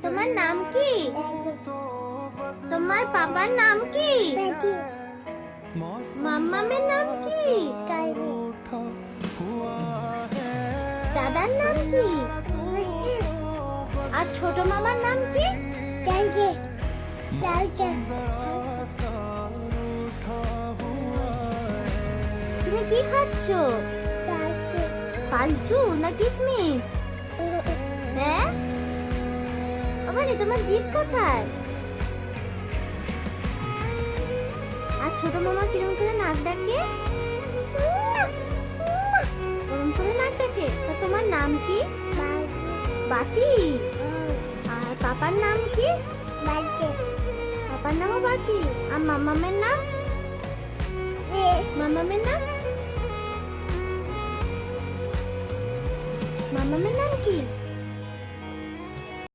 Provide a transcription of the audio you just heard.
তোমার নাম কি? তোমার পাপার নাম কি? মাম্মামের নাম কি? দাদার নাম কি? আর ছোট মামার নাম কি? তুমি কি খাচ্ছ? পালচু না কিসমিস? হ্যাঁ, আরে তোমার জিভ কোথায়? আর ছোট মামা কিরম করে নাক ডাকে? ওরম করে নাক ডাকে। তা তোমার নাম কি? বাটি। আর পাপার নাম কি? পাপার নামও বাটি। আর মামামের নাম? মামামের নাম? মামামের নাম কি?